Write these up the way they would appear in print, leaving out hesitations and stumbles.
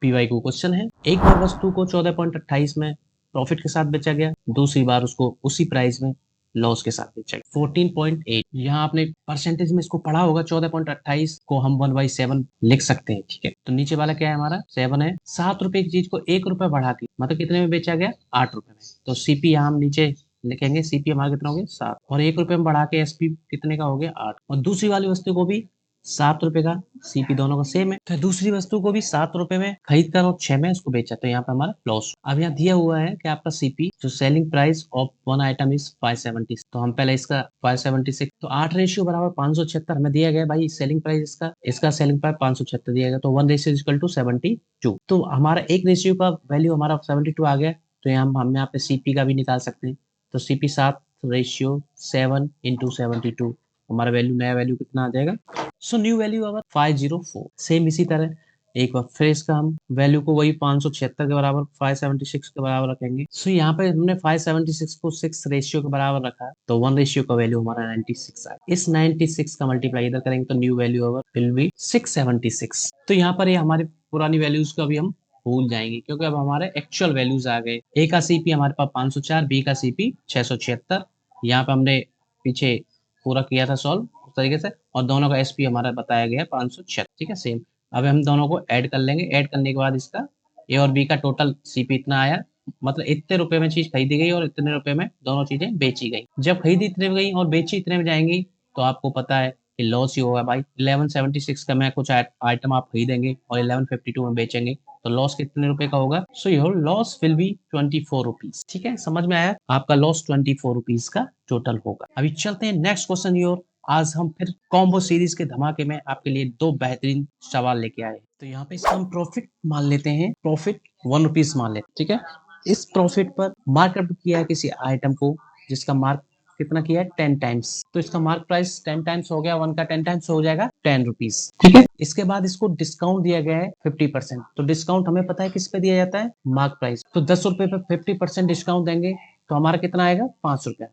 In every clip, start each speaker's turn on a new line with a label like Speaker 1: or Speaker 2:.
Speaker 1: PY को question है, एक बार वस्तु को 14.28 में प्रॉफिट के साथ बेचा गया, दूसरी बार उसको उसी प्राइस में लॉस के साथ बेचा गया। 14.8 यहाँ आपने परसेंटेज में इसको पढ़ा होगा। 14.28 को हम 1/7 लिख सकते हैं, ठीक है। तो नीचे वाला क्या है हमारा 7 है। 7 रुपए की चीज को 1 रुपए बढ़ा के मतलब कितने में बेचा गया 8 रुपए में। तो सीपी यहाँ हम नीचे लिखेंगे, सीपी हमारा कितना हो गया 7 और 1 रुपए में बढ़ा के एसपी कितने का हो गया 8। और दूसरी वाली वस्तु को भी 7 रुपए का, सीपी दोनों का सेम है। तो दूसरी वस्तु को भी 7 रुपए में खरीद कर और 6 में उसको बेचा, तो यहाँ पे हमारा लॉस। अब यहाँ दिया हुआ है कि आपका सीपी जो selling price of one item is 570। तो हम पहले इसका 576 तो 8 रेशियो बराबर 576 हमें दिया गया भाई। सेलिंग प्राइस इसका सेलिंग प्राइस 576 दिया गया, तो 1 रेशियो इक्वल टू 72। तो हमारा एक रेशियो का वैल्यू हमारा 72 आ गया। तो हम यहाँ पे सीपी का भी निकाल सकते हैं। तो सीपी 7/7 इंटू 72 हमारा वैल्यू, नया वैल्यू कितना आ जाएगा। सो न्यू वैल्यू अवर 504। सेम इसी तरह एक बार फिर इसका हम वैल्यू को वही 576 के बराबर 576 के बराबर रखेंगे। सो यहाँ पे हमने 576 को 6 रेशियो के बराबर रखा, तो 1 रेशियो का वैल्यू हमारा 96 आया। इस 96 का मल्टीप्लाई इधर करेंगे तो new value our will be 676। तो यहाँ पर ये हमारी पुरानी वैल्यूज को अभी हम भूल जाएंगे, क्योंकि अब हमारे एक्चुअल वैल्यूज आ गए। ए का सीपी हमारे पास 504, बी का सीपी 676। यहाँ पे हमने पीछे पूरा किया था सॉल्व उस तरीके से, और दोनों का एसपी हमारा बताया गया 506, ठीक है सेम। अब हम दोनों को ऐड कर लेंगे। ऐड करने के बाद इसका ए और बी का टोटल सीपी इतना आया, मतलब इतने रुपए में चीज खरीदी गई और इतने रुपए में दोनों चीजें बेची गई। जब खरीदी इतने में गई और बेची इतने में जाएंगी, तो आपको पता है कि लॉस ही होगा भाई। 1176 का मैं कुछ आइटम आप खरीदेंगे और 1152 में बेचेंगे, तो लॉस कितने रुपए का होगा। So your loss will be 24 rupees, ठीक है। समझ में आया, आपका लॉस 24 रुपीज का टोटल होगा। अभी चलते हैं नेक्स्ट क्वेश्चन योर। आज हम फिर कॉम्बो सीरीज के धमाके में आपके लिए 2 बेहतरीन सवाल लेके आए। तो यहाँ पे इसका हम प्रॉफिट मान लेते हैं, प्रॉफिट 1 रुपीज मान लेते हैं, ठीक है। इस प्रॉफिट पर मार्कअप किया है किसी आइटम को, जिसका मार्क कितना किया है 10 टाइम्स। तो इसका मार्क प्राइस 10 टाइम्स हो गया, 1 का 10 टाइम्स हो जाएगा 10 रुपीज, ठीक है। इसके बाद इसको डिस्काउंट दिया गया है 50%। तो डिस्काउंट हमें पता है किस पे दिया जाता है, मार्क प्राइस। तो 10 रुपए पे 50% डिस्काउंट देंगे तो हमारा कितना आएगा 5 रुपया,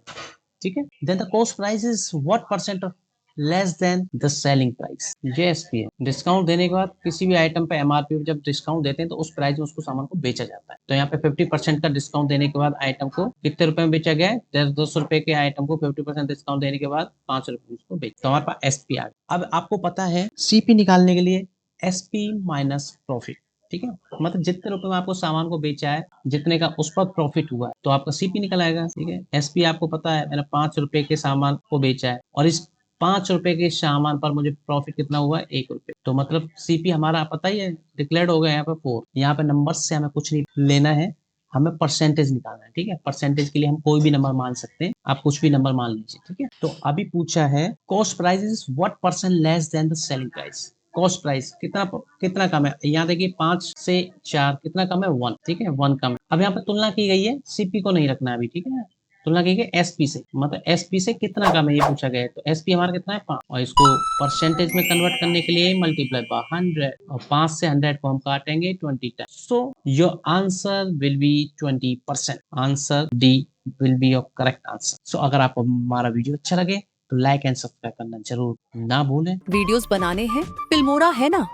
Speaker 1: ठीक है। Then the cost price is what percent less than the selling price, JSP है। डिस्काउंट देने के बाद किसी भी आइटम पे एमआरपी पे जब डिस्काउंट देते हैं तो उस प्राइस में उसको सामान को बेचा जाता है। तो यहाँ पे 50% का डिस्काउंट देने के बाद आइटम को कितने रुपए में बेचा गया है, 200 रुपए के आइटम को 50% डिस्काउंट देने के बाद 5 रुपए उसको बेच, तो हमारे पास एसपी आ गया। अब आपको पता है सीपी निकालने के लिए एसपी माइनस प्रॉफिट, ठीक है। मतलब जितने रुपए में आपको सामान को बेचा है, जितने का उस पर प्रॉफिट हुआ है, तो आपका सीपी निकल आएगा, ठीक है। एसपी आपको पता है मैंने 5 रुपए के सामान को बेचा है और इस 5 रुपए के सामान पर मुझे प्रॉफिट कितना हुआ है 1 रुपए। तो मतलब सीपी हमारा पता ही है डिक्लेयर्ड हो गया यहाँ पे 4। यहाँ पे नंबर से हमें कुछ नहीं लेना है, हमें परसेंटेज निकालना है, ठीक है। परसेंटेज के लिए हम कोई भी नंबर मान सकते हैं, आप कुछ भी नंबर मान लीजिए, ठीक है। तो अभी पूछा है cost price is what percent less than the selling price. Cost price कितना कम है, यहाँ देखिए 5 से 4 कितना कम है 1, ठीक है 1 कम है। अब यहाँ पे तुलना की गई है, सीपी को नहीं रखना है अभी, ठीक है। तुलना की गई एसपी से, मतलब एसपी से कितना कम है ये पूछा गया है। तो एसपी हमारा कितना है 5, और इसको परसेंटेज में कन्वर्ट करने के लिए मल्टीप्लाई बाय 100, और 5 से 100 को हम काटेंगे 20 time. So your answer will be 20%। Answer D will be your correct answer. So अगर आपको हमारा वीडियो अच्छा लगे तो लाइक एंड सब्सक्राइब करना जरूर ना भूलें।
Speaker 2: वीडियोस बनाने हैं, फिल्मोरा है ना।